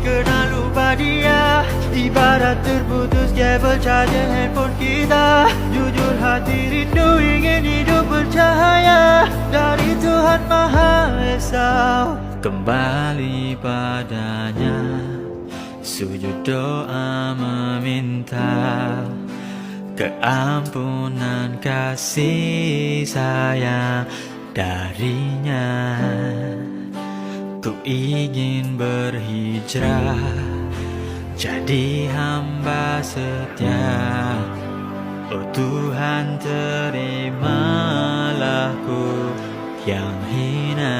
kena lupa dia. Ibarat terputus kabel charger handphone kita. Jujur hati rindu ingin hidup bercahaya dari Tuhan Maha Esa. Kembali padanya, sujud doa meminta keampunan kasih sayang darinya. Ku ingin berhijrah jadi hamba setia. Oh Tuhan, terimalah ku yang hina.